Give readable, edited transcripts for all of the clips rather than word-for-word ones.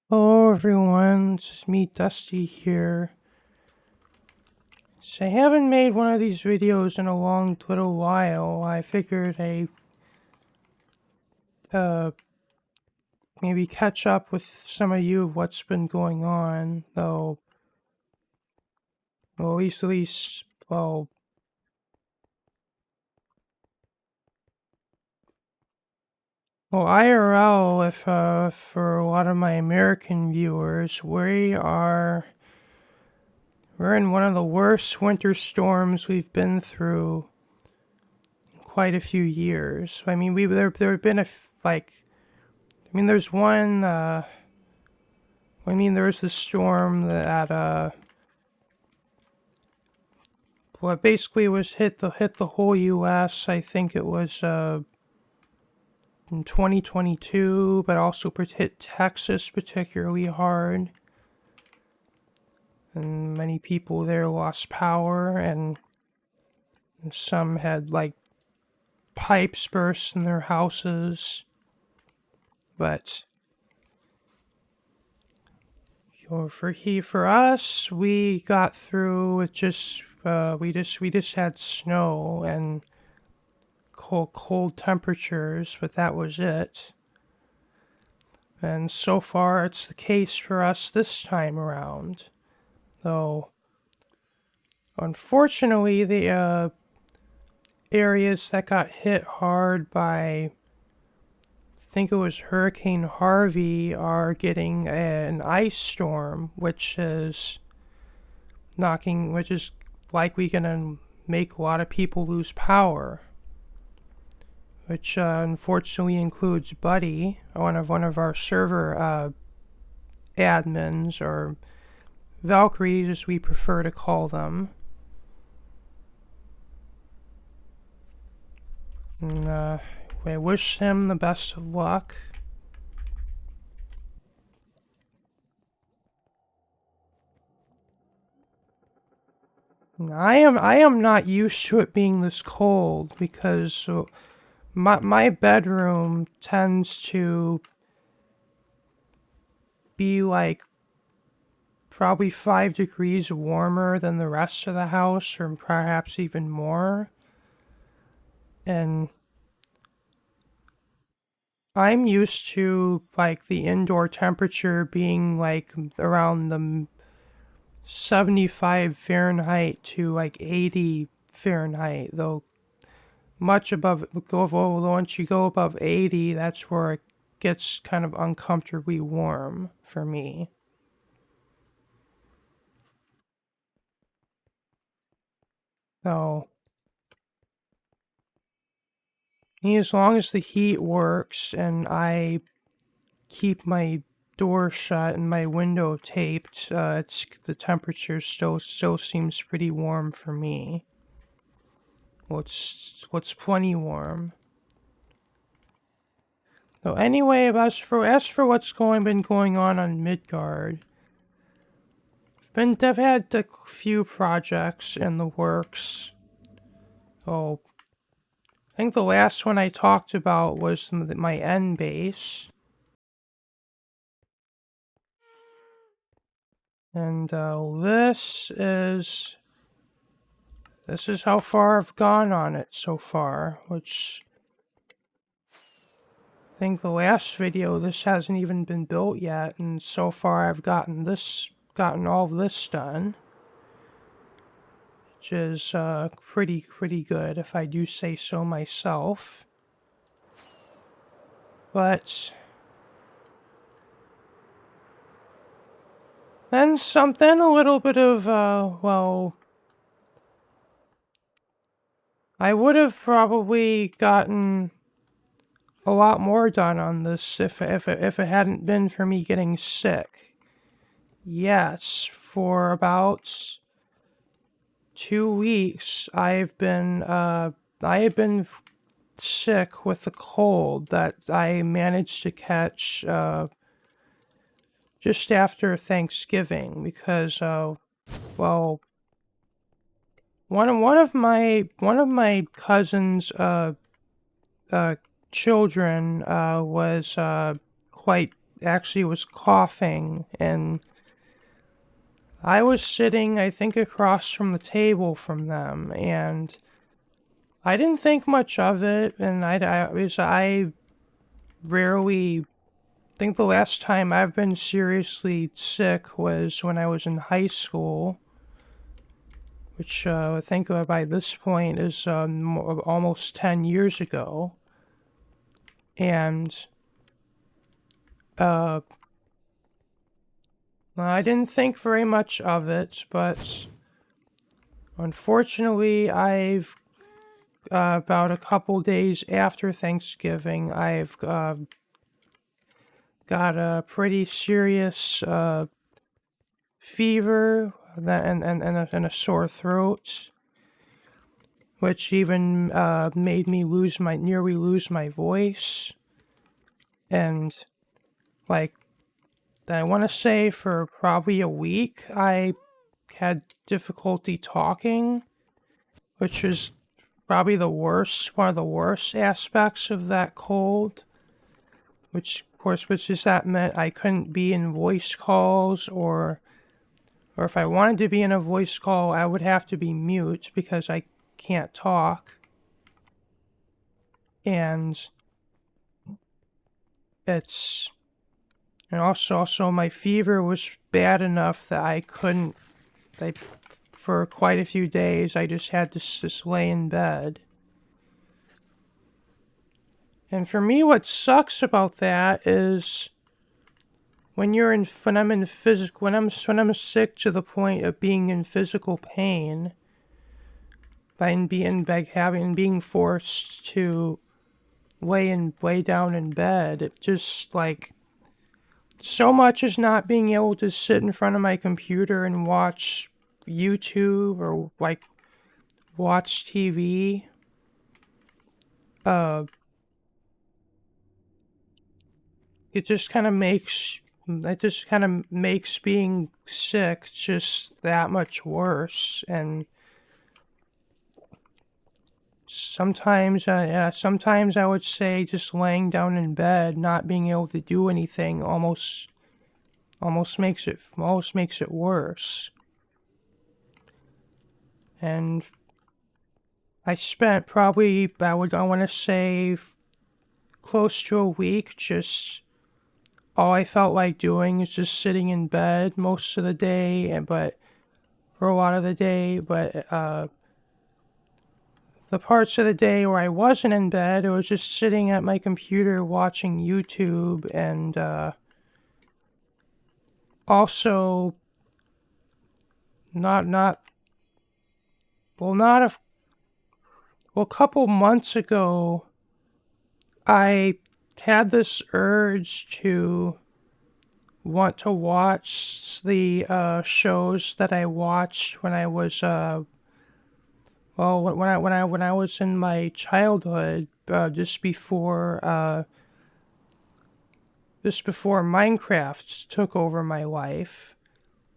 Hello everyone, it's me Dusty here. So I haven't made one of these videos in a long little while. I figured uh maybe catch up with some of you of what's been going on, though well at least IRL, if for a lot of my American viewers, we're in one of the worst winter storms we've been through in quite a few years. I mean, there have been there's one. There's the storm that well, basically was hit the whole U.S. I think it was in 2022, but also hit Texas particularly hard, and many people there lost power, and some had like pipes burst in their houses, but. For us, we got through with we just had snow and cold temperatures, but that was it. And so far, it's the case for us this time around. Though, unfortunately, the areas that got hit hard by, I think it was Hurricane Harvey, are getting an ice storm, which is likely going to make a lot of people lose power, which unfortunately includes Buddy, one of our server admins, or Valkyries as we prefer to call them. And I wish him the best of luck. I am not used to it being this cold because my bedroom tends to be like probably 5 degrees warmer than the rest of the house, or perhaps even more. And I'm used to like the indoor temperature being like around the 75 Fahrenheit to like 80 Fahrenheit, though much above once you go above 80, that's where it gets kind of uncomfortably warm for me. So, as long as the heat works and I keep my door shut and my window taped, the temperature still seems pretty warm for me. What's plenty warm. So anyway, as for what's been going on Midgard, I've had a few projects in the works. Oh, I think the last one I talked about was my end base. And this is how far I've gone on it so far, which I think the last video, this hasn't even been built yet, and so far I've gotten all of this done, which is pretty good if I do say so myself. But then a little bit of I would have probably gotten a lot more done on this if it hadn't been for me getting sick. Yes, for about 2 weeks I have been sick with a cold that I managed to catch just after Thanksgiving because one of my cousins children was quite actually was coughing, and I was sitting, I think, across from the table from them, and I didn't think much of it, and I rarely think the last time I've been seriously sick was when I was in high school, which I think by this point is almost 10 years ago. And uh, I didn't think very much of it, but unfortunately, about a couple days after Thanksgiving, I've got a pretty serious fever and a sore throat, which even made me nearly lose my voice. And like, I want to say for probably a week, I had difficulty talking, which is probably one of the worst aspects of that cold. Which, of course, that meant I couldn't be in voice calls, or if I wanted to be in a voice call, I would have to be mute because I can't talk. And it's and also my fever was bad enough that I couldn't. For quite a few days, I just had to just lay in bed. And for me, what sucks about that is when I'm sick to the point of being in physical pain, being forced to lay down in bed, it just like so much as not being able to sit in front of my computer and watch YouTube or like watch TV. It just kind of makes being sick just that much worse. And sometimes I would say just laying down in bed, not being able to do anything, almost makes it worse. And I spent probably, I want to say, close to a week. Just all I felt like doing is just sitting in bed most of the day, but for a lot of the day. But the parts of the day where I wasn't in bed, I was just sitting at my computer watching YouTube, and also not well, not a well, a couple months ago, I had this urge to want to watch the shows that I watched when I was when I was in my childhood, just before Minecraft took over my life.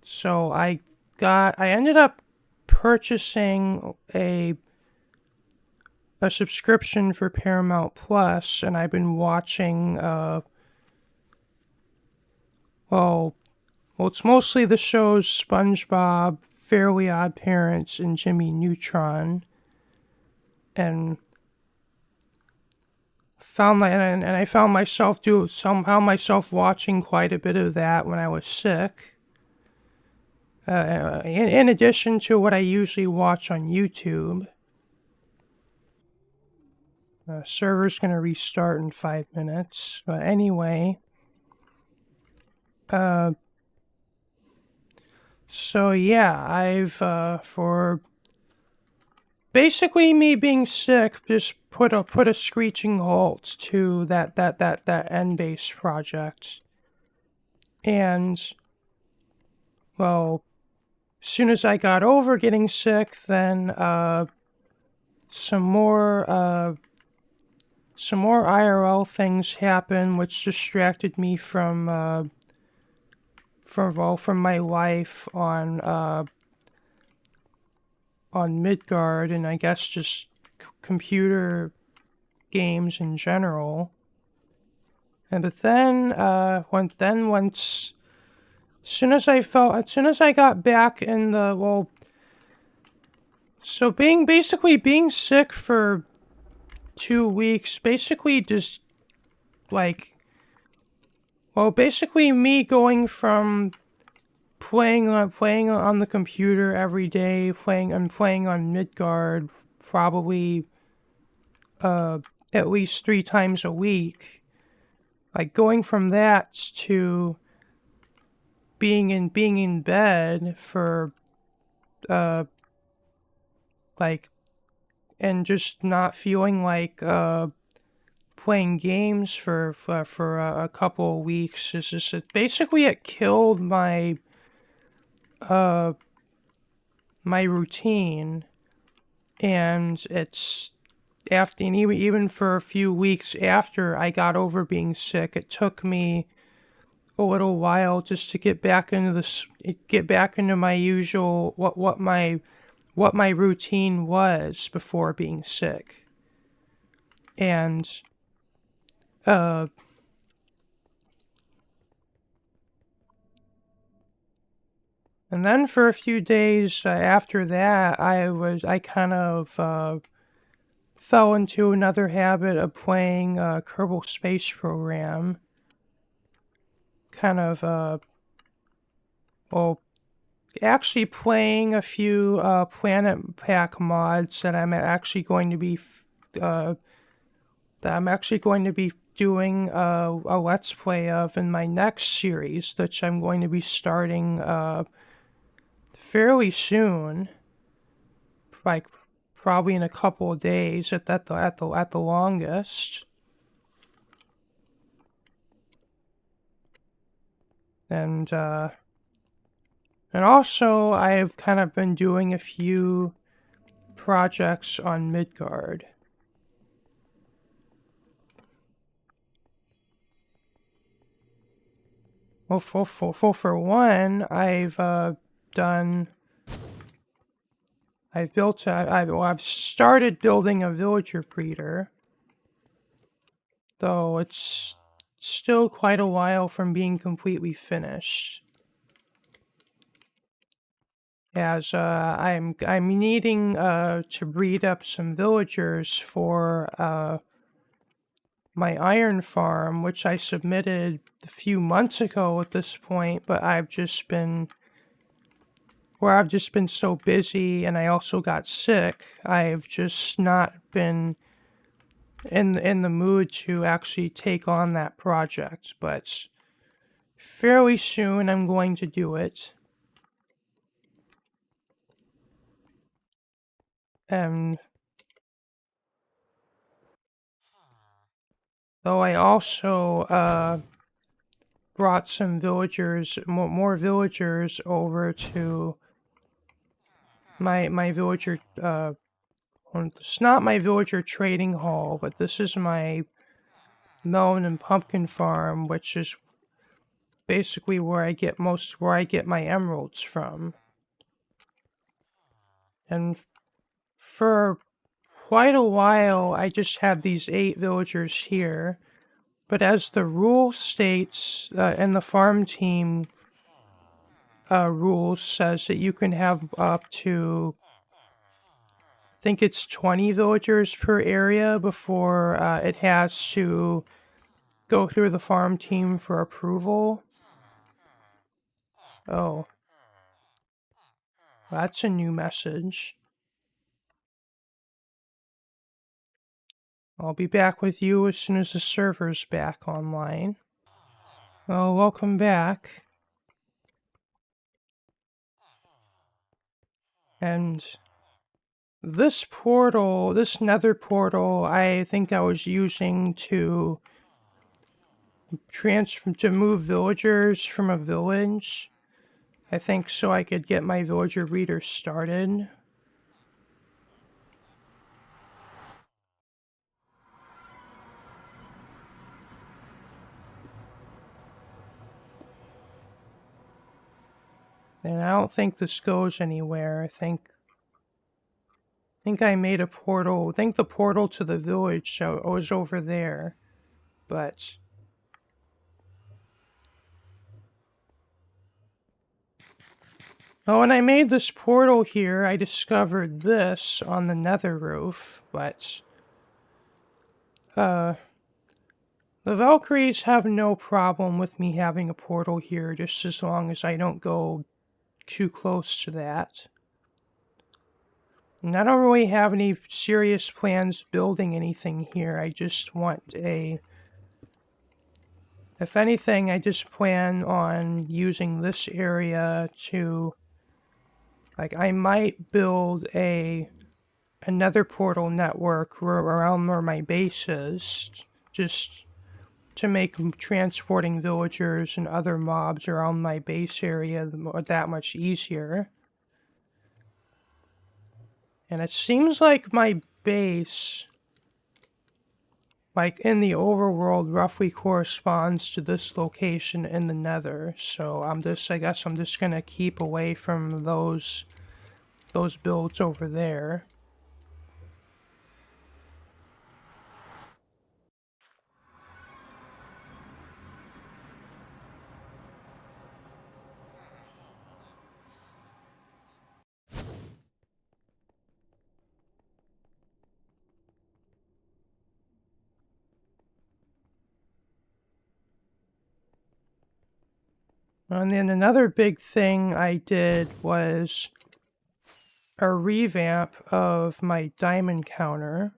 So I ended up purchasing a subscription for Paramount Plus, and I've been watching it's mostly the shows SpongeBob, Fairly Odd Parents, and Jimmy Neutron, and I found myself watching quite a bit of that when I was sick. In addition to what I usually watch on YouTube. Server's gonna restart in 5 minutes, but anyway. So yeah, I've for basically me being sick, just put a screeching halt to that end base project. And well, as soon as I got over getting sick, then some more IRL things happened, which distracted me from my life on Midgard, and I guess just computer games in general. And but then, once, as soon as I got back in the, well, so being sick for 2 weeks, basically just like, well, basically me going from playing on the computer every day, playing on Midgard, probably at least 3 times a week. Like going from that to being in bed for uh like, and just not feeling like playing games for a couple of weeks. Is just basically it killed uh my routine. And it's after, and even for a few weeks after I got over being sick, it took me a little while just to get back into my usual, what my routine was before being sick. And uh and then for a few days after that, I kind of fell into another habit of playing Kerbal Space Program. Kind of well, actually playing a few Planet Pack mods uh, that I'm actually going to be doing a Let's Play of in my next series, which I'm going to be starting fairly soon, like probably in a couple of days at the longest. And also I've kind of been doing a few projects on Midgard. Well, for one, I've started building a villager breeder, though it's still quite a while from being completely finished. As I'm needing to breed up some villagers for my iron farm, which I submitted a few months ago at this point, but I've just been so busy, and I also got sick. I've just not been in the mood to actually take on that project, but fairly soon I'm going to do it. And though I also brought some more villagers over to my villager. It's not my villager trading hall, but this is my melon and pumpkin farm, which is basically where I get my emeralds from. And for quite a while, I just had these 8 villagers here. But as the rule states, and the farm team rules says that you can have up to, I think it's 20 villagers per area before it has to go through the farm team for approval. Oh, that's a new message. I'll be back with you as soon as the server's back online. Well, welcome back. And this nether portal, I think I was using to move villagers from a village. I think so I could get my villager breeder started. And I don't think this goes anywhere. I think I made a portal. I think the portal to the village was over there. But Well, when I made this portal here, I discovered this on the nether roof, but the Valkyries have no problem with me having a portal here, just as long as I don't go too close to that. And I don't really have any serious plans building anything here. I just want a... If anything, I just plan on using this area to... Like, I might build another portal network around where my base is, just to make transporting villagers and other mobs around my base area that much easier. And it seems like my base, like in the overworld, roughly corresponds to this location in the nether. So I guess I'm just gonna keep away from those builds over there. And then another big thing I did was a revamp of my diamond counter.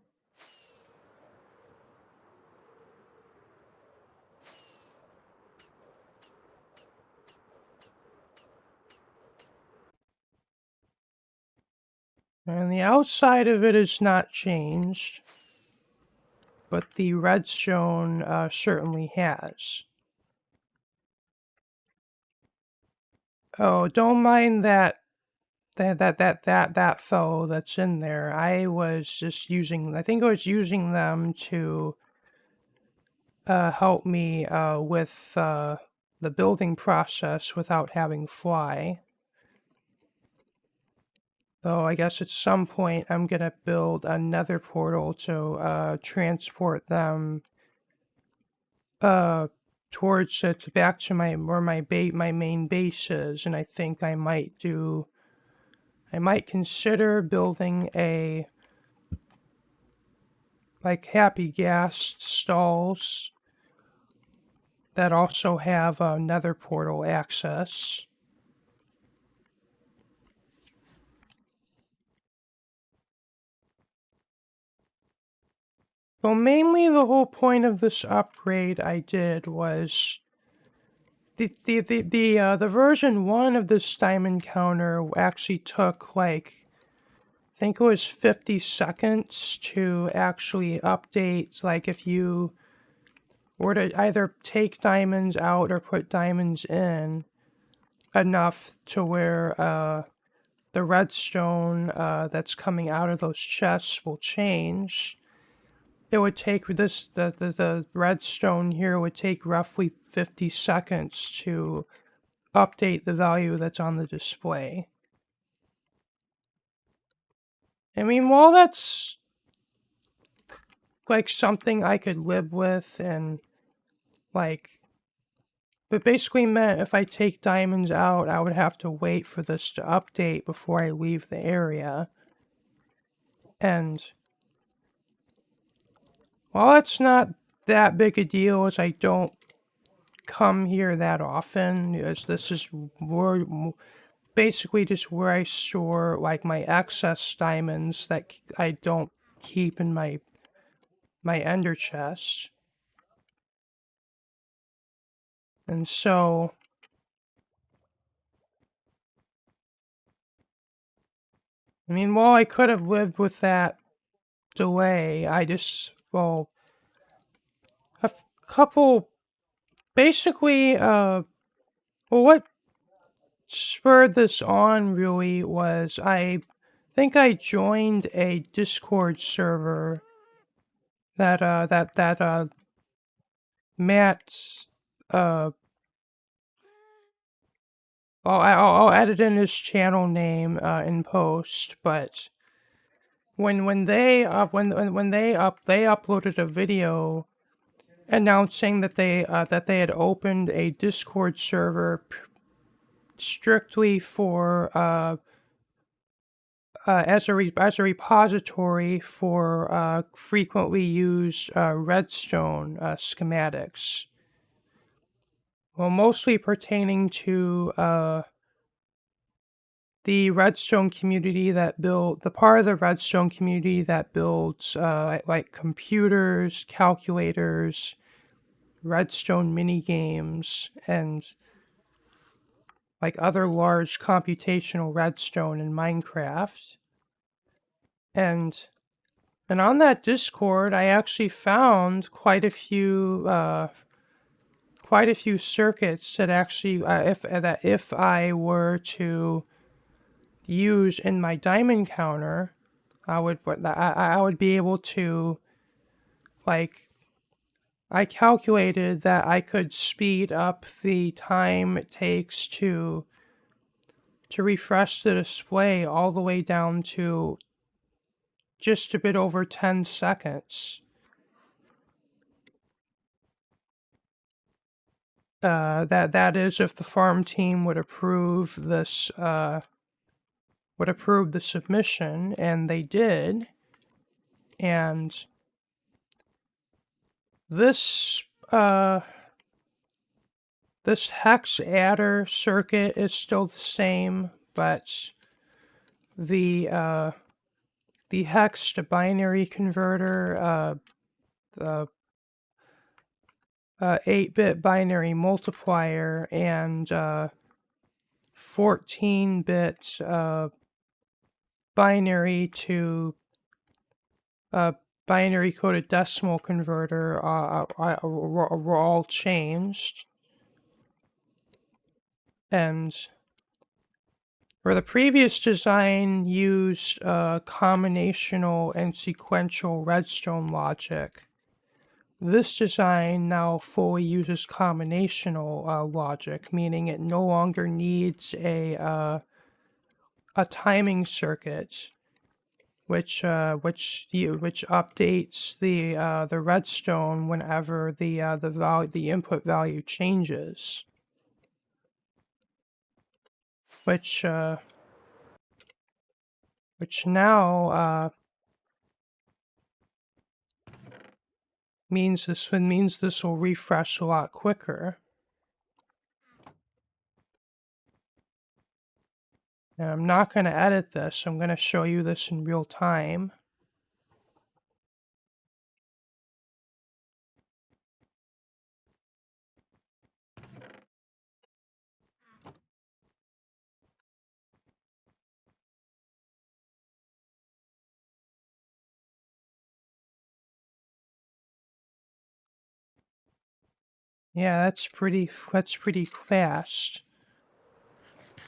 And the outside of it is not changed, but the redstone certainly has. Oh, don't mind that fellow that's in there. I was just using, I think I was using them to help me with the building process without having fly. So I guess at some point I'm gonna build another portal to transport them towards it, back to my main base is, and I think I might consider building a like happy gas stalls that also have nether portal access. Well, mainly the whole point of this upgrade I did was the version 1 of this diamond counter actually took like, I think it was 50 seconds to actually update. Like if you were to either take diamonds out or put diamonds in enough to where the redstone that's coming out of those chests will change. It would take the redstone here would take roughly 50 seconds to update the value that's on the display. I mean, while that's like something I could live with, and like, but basically meant if I take diamonds out, I would have to wait for this to update before I leave the area. And while it's not that big a deal, as I don't come here that often, as this is basically just where I store like my excess diamonds that I don't keep in my ender chest. And so I mean, while I could have lived with that delay, I just, well, a couple, basically, well, what spurred this on really was I think I joined a Discord server that, Matt, I'll edit in his channel name in post, but when they uploaded a video announcing that they had opened a Discord server strictly for as a repository for frequently used redstone schematics. Well, mostly pertaining to the redstone community that build the part of the redstone community that builds like computers, calculators, redstone mini games, and like other large computational redstone in Minecraft. And on that Discord, I actually found quite a few circuits that actually if I were to use in my diamond counter, I would be able to, like, I calculated that I could speed up the time it takes to refresh the display all the way down to just a bit over 10 seconds. That is if the farm team would approve this would approve the submission, and they did. And this this hex adder circuit is still the same, but the hex to binary converter, the 8-bit binary multiplier, and 14-bit binary to binary coded decimal converter were all changed. And where the previous design used combinational and sequential redstone logic, this design now fully uses combinational logic, meaning it no longer needs a timing circuit, which updates the redstone whenever the input value changes, which now means this will refresh a lot quicker. And I'm not going to edit this. I'm going to show you this in real time. Yeah, that's pretty fast.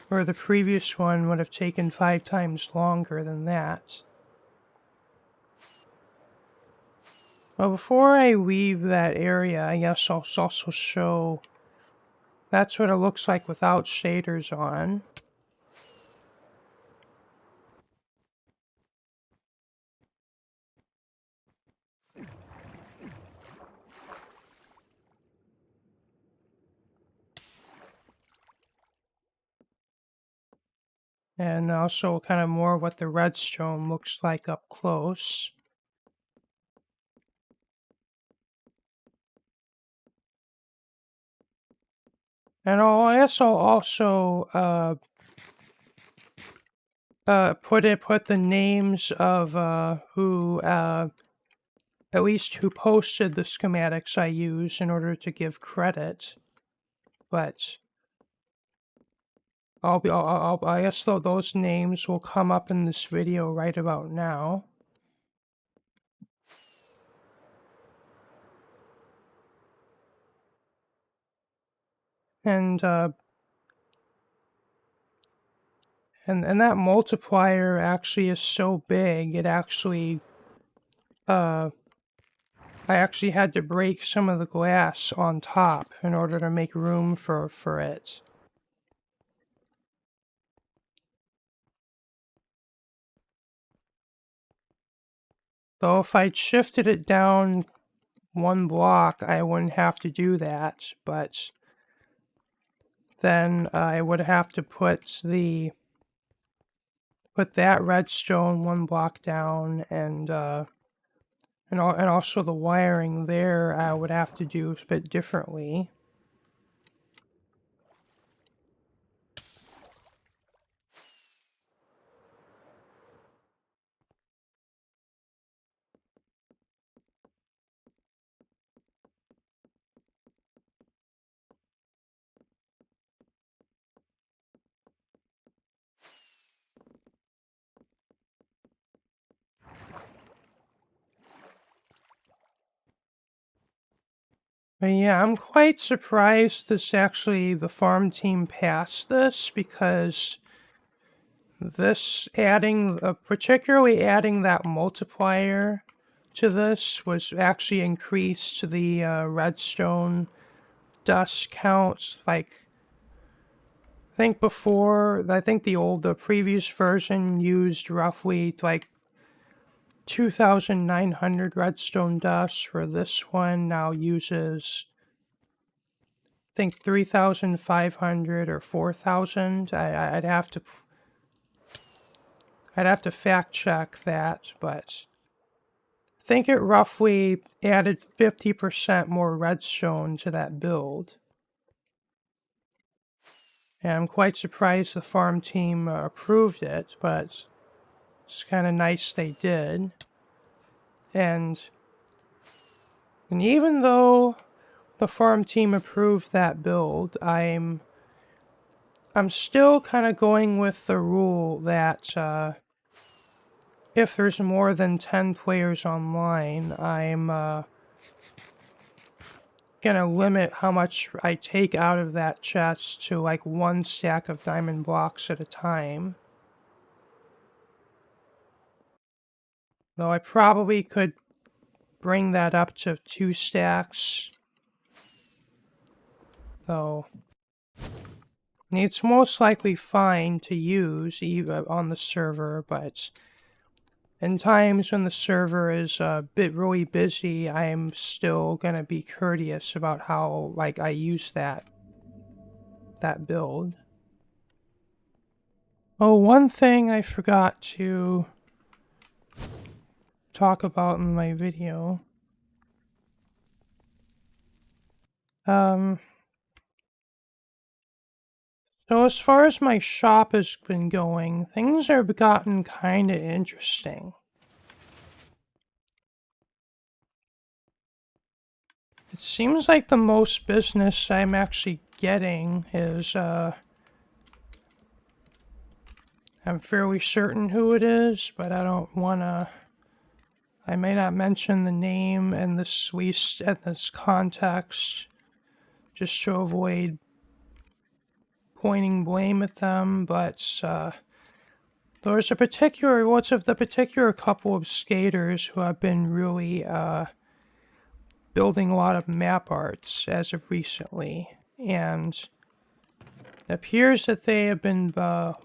Where the previous one would have taken 5 times longer than that. Well, before I leave that area, I guess I'll also show that's what it looks like without shaders on. And also kind of more what the redstone looks like up close. And I guess I'll also put the names of who at least who posted the schematics I use in order to give credit. But I guess those names will come up in this video right about now. And and that multiplier actually is so big, it actually I actually had to break some of the glass on top in order to make room for it. Though if I'd shifted it down 1 block, I wouldn't have to do that, but then I would have to put that redstone one block down, and also the wiring there I would have to do a bit differently. But yeah, I'm quite surprised the farm team passed this, because particularly adding that multiplier to this was actually increased the redstone dust counts. Like, I think the previous version used roughly like 2,900 redstone dust, where this one now uses, I think, 3,500 or 4,000. I'd have to fact check that, but I think it roughly added 50% more redstone to that build. And I'm quite surprised the farm team approved it, but it's kind of nice they did. And even though the farm team approved that build, I'm still kind of going with the rule that if there's more than 10 players online, I'm gonna limit how much I take out of that chest to like 1 stack of diamond blocks at a time. Though I probably could bring that up to 2 stacks. Though it's most likely fine to use even on the server, but in times when the server is really busy, I'm still gonna be courteous about how I use that build. Oh, one thing I forgot to talk about in my video. So as far as my shop has been going, things have gotten kinda interesting. It seems like the most business I'm actually getting is, I'm fairly certain who it is, but I don't wanna... I may not mention the name in this context, just to avoid pointing blame at them, but there's the particular couple of skaters who have been really building a lot of map arts as of recently, and it appears that they have been, well,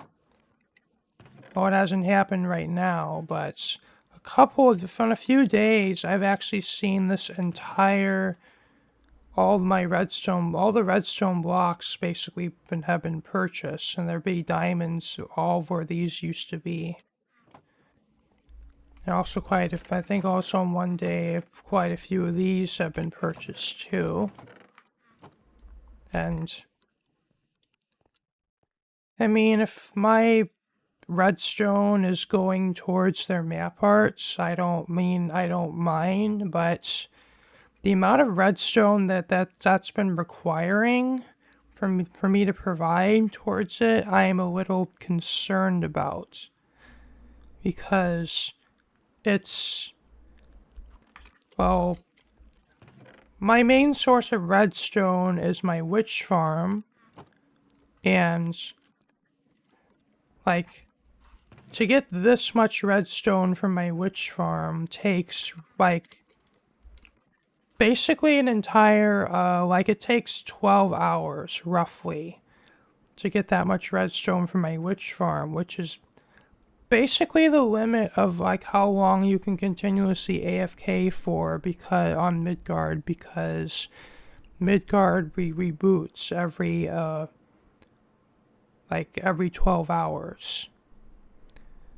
it hasn't happened right now, but in a few days, I've actually seen this all the redstone blocks basically have been purchased, and there be diamonds all where these used to be. And also I think also in one day, quite a few of these have been purchased too. And I mean, if my redstone is going towards their map arts, I don't mind, but the amount of redstone that's been requiring for me to provide towards it, I am a little concerned about, because it's, well, my main source of redstone is my witch farm, and to get this much redstone from my witch farm takes basically an entire it takes 12 hours roughly to get that much redstone from my witch farm, which is basically the limit of how long you can continuously AFK for on Midgard, because Midgard reboots like every 12 hours.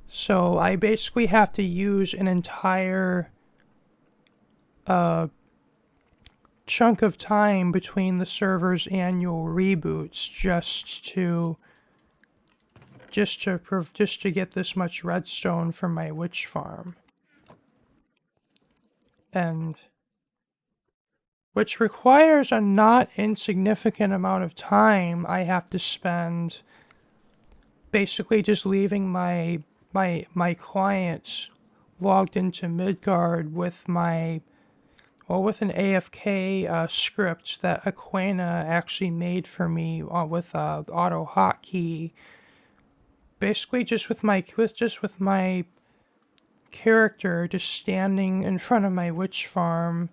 So I basically have to use an entire chunk of time between the server's annual reboots just to get this much redstone from my witch farm. And which requires a not insignificant amount of time I have to spend basically just leaving my clients logged into Midgard with with an AFK script that Aquena actually made for me with auto hotkey. Basically, just with my character just standing in front of my witch farm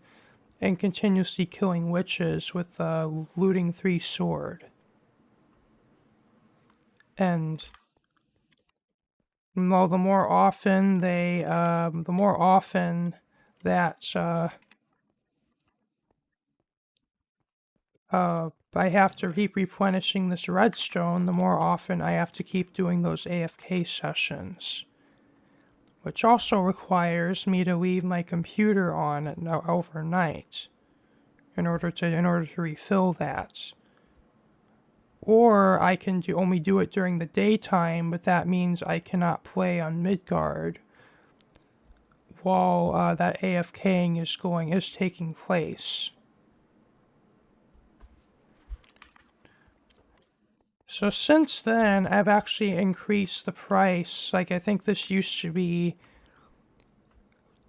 and continuously killing witches with looting 3 sword. And well, the more often that I have to keep replenishing this redstone, the more often I have to keep doing those AFK sessions. Which also requires me to leave my computer on overnight in order to refill that. Or I can only do it during the daytime, but that means I cannot play on Midgard while that AFKing is taking place. So since then, I've actually increased the price. Like, I think this used to be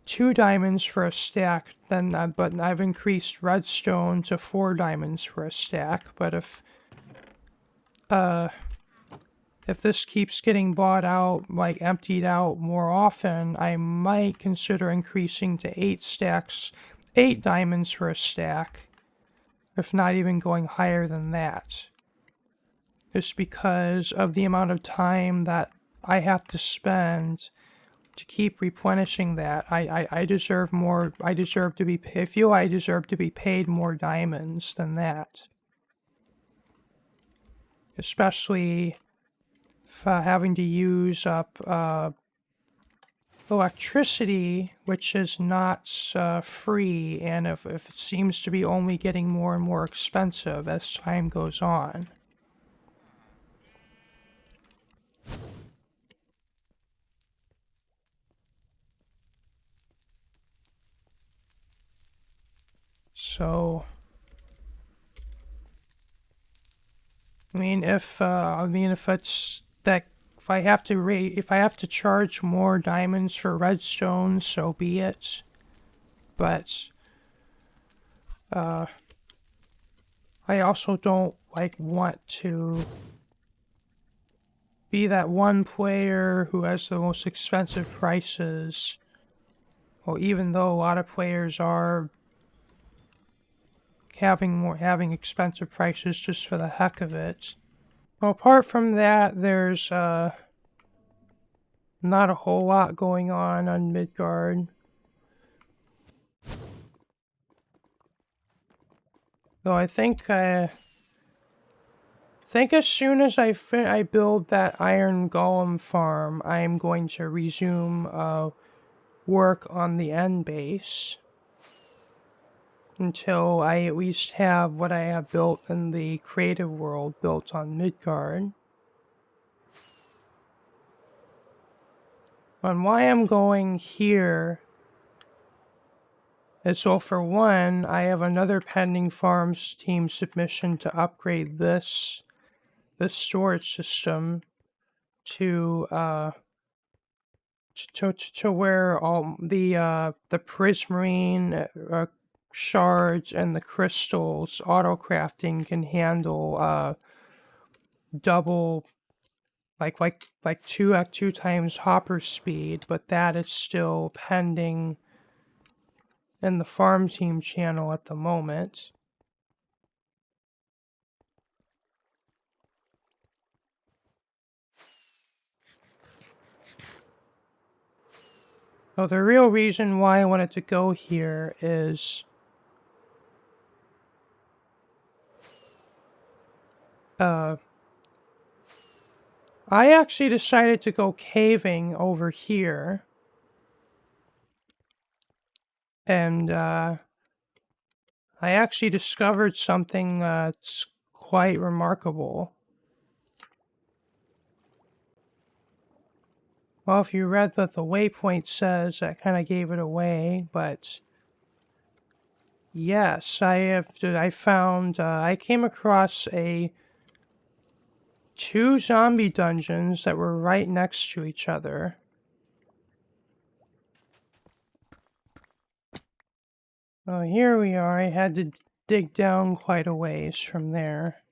2 diamonds for a stack, but I've increased redstone to 4 diamonds for a stack. But if this keeps getting bought out, like emptied out more often, I might consider increasing to 8 diamonds for a stack, if not even going higher than that. Just because of the amount of time that I have to spend to keep replenishing that. I deserve more. I deserve to be. I feel I deserve to be paid more diamonds than that. Especially for having to use up electricity, which is not free, and if it seems to be only getting more and more expensive as time goes on. So, if it's that, if I have to charge more diamonds for redstone, so be it. But I also don't want to be that one player who has the most expensive prices. Well, even though a lot of players are having expensive prices just for the heck of it. Well, apart from that, there's not a whole lot going on Midgard. Though I think as soon as I build that iron golem farm, I am going to resume work on the end base until I at least have what I have built in the creative world built on Midgard. And why I'm going here is, so for one, I have another pending farms team submission to upgrade this storage system to where all the prismarine shards and the crystals auto crafting can handle double, like two times hopper speed, but that is still pending in the farm team channel at the moment. So the real reason why I wanted to go here is I actually decided to go caving over here. And, I actually discovered something that's quite remarkable. Well, if you read what the waypoint says, that kind of gave it away, but yes, I came across two zombie dungeons that were right next to each other. Oh, here we are. I had to dig down quite a ways from there.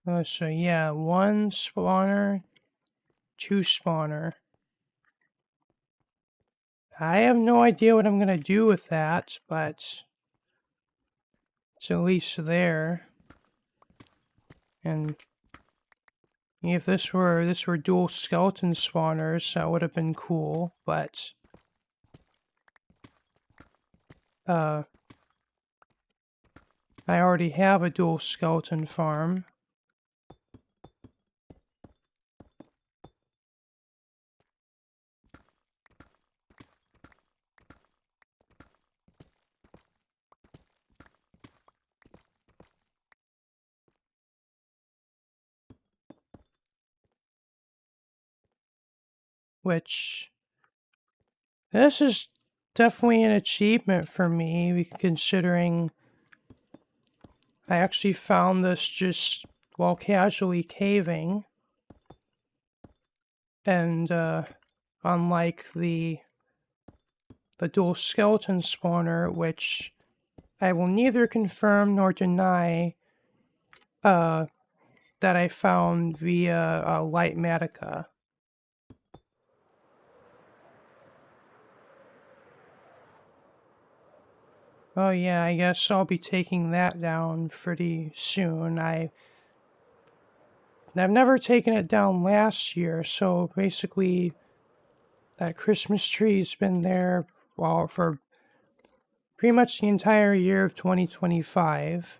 Oh, so yeah, one spawner, two spawner. I have no idea what I'm gonna do with that, but it's at least there. And if this were dual skeleton spawners, that would have been cool, but I already have a dual skeleton farm. Which, this is definitely an achievement for me, considering I actually found this just while casually caving. And, unlike the dual skeleton spawner, which I will neither confirm nor deny, that I found via Lightmatica. Oh yeah, I guess I'll be taking that down pretty soon. I've never taken it down last year, so basically that Christmas tree's been there, well, for pretty much the entire year of 2025.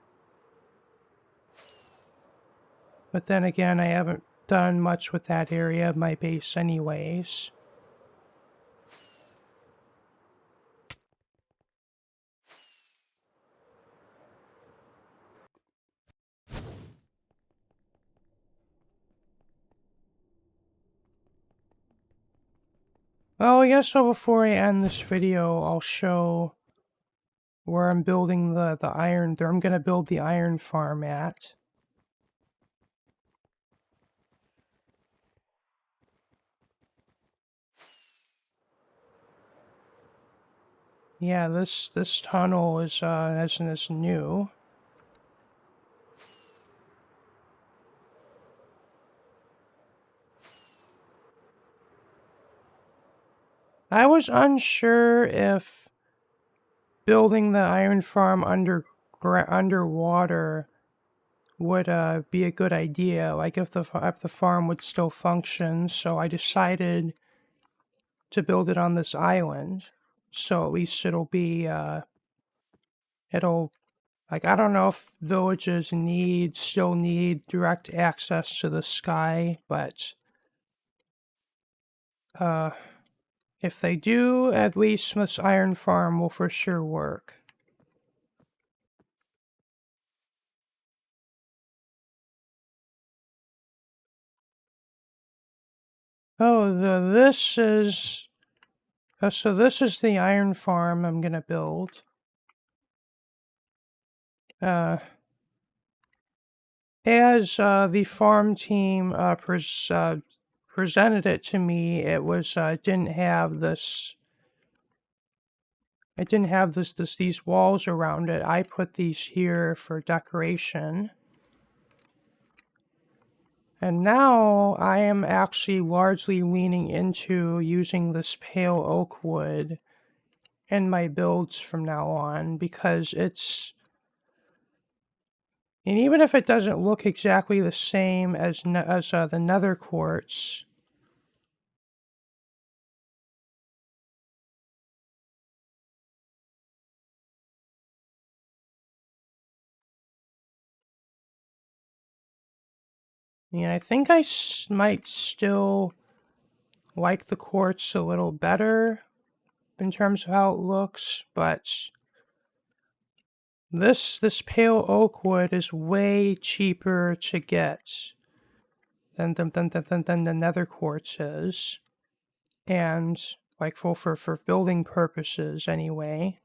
But then again, I haven't done much with that area of my base anyways. Well, I guess so before I end this video, I'll show where I'm building the iron, I'm gonna build the iron farm at. Yeah, this tunnel is new. I was unsure if building the iron farm underwater would be a good idea, like if the farm would still function, so I decided to build it on this island. So at least it'll, like, I don't know if villages still need direct access to the sky, but if they do, at least this iron farm will for sure work. Oh, so this is the iron farm I'm gonna build. As the farm team presented it to me, it was didn't have this. It didn't have these walls around it. I put these here for decoration. And now I am actually largely leaning into using this pale oak wood in my builds from now on, because And even if it doesn't look exactly the same as the nether quartz, I think I might still like the quartz a little better in terms of how it looks, but this pale oak wood is way cheaper to get than the nether quartz is, and like for building purposes anyway.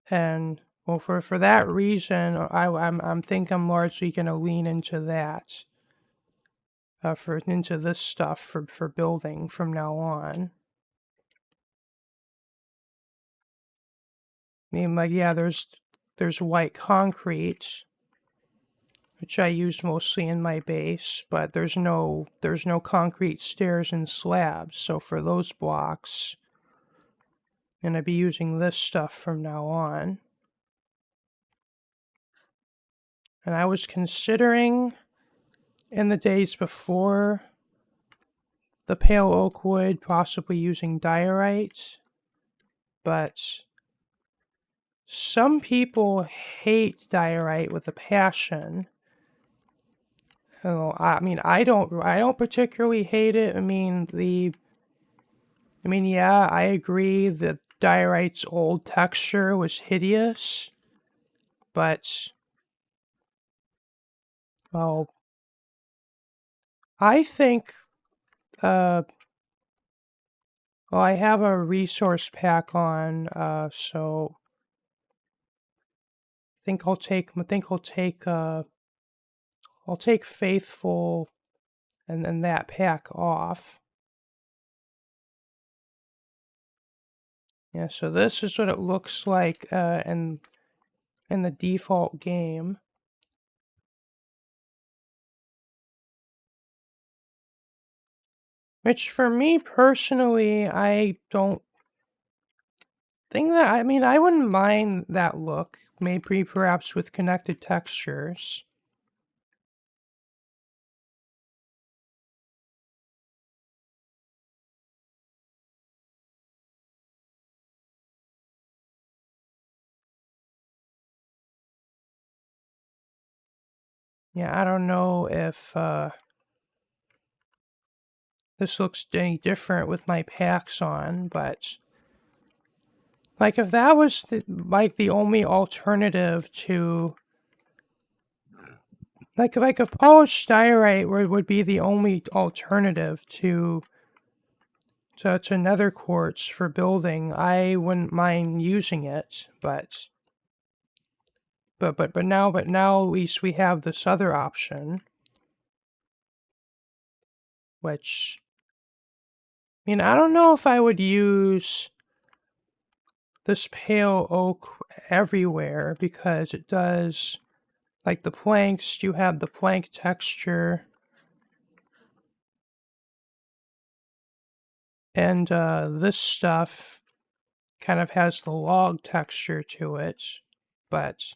And well, for that reason, I'm think I'm largely gonna lean into that, into this stuff for building from now on. I mean, like, yeah, there's white concrete, which I use mostly in my base, but there's no concrete stairs and slabs. So for those blocks, I'm gonna be using this stuff from now on. And I was considering in the days before the pale oak wood possibly using diorite, but some people hate diorite with a passion. Oh, I mean, I don't particularly hate it. Yeah, I agree that diorite's old texture was hideous, but well, I think I have a resource pack on, so I'll take faithful and then that pack off. Yeah, so this is what it looks like in the default game. Which for me personally, I don't think that, I wouldn't mind that look, maybe perhaps with connected textures. Yeah, I don't know if this looks any different with my packs on, but like if that was the only alternative to like if polished diorite would be the only alternative to nether quartz for building, I wouldn't mind using it, but now at least we have this other option, which I don't know if I would use this pale oak everywhere because it does, like the planks, you have the plank texture, and this stuff kind of has the log texture to it, but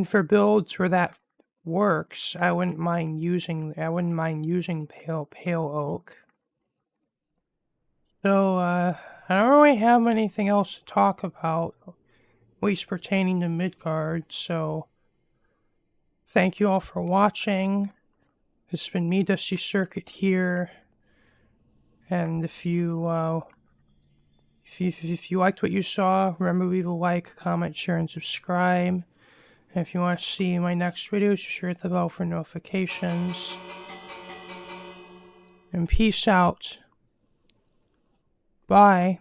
for builds where that works, I wouldn't mind using pale oak. So I don't really have anything else to talk about, at least pertaining to Midgard. So thank you all for watching. This has been me, Dusty Circuit here, and if you liked what you saw, remember to leave a like, comment, share, and subscribe. And if you want to see my next videos, just sure hit the bell for notifications. And peace out. Bye.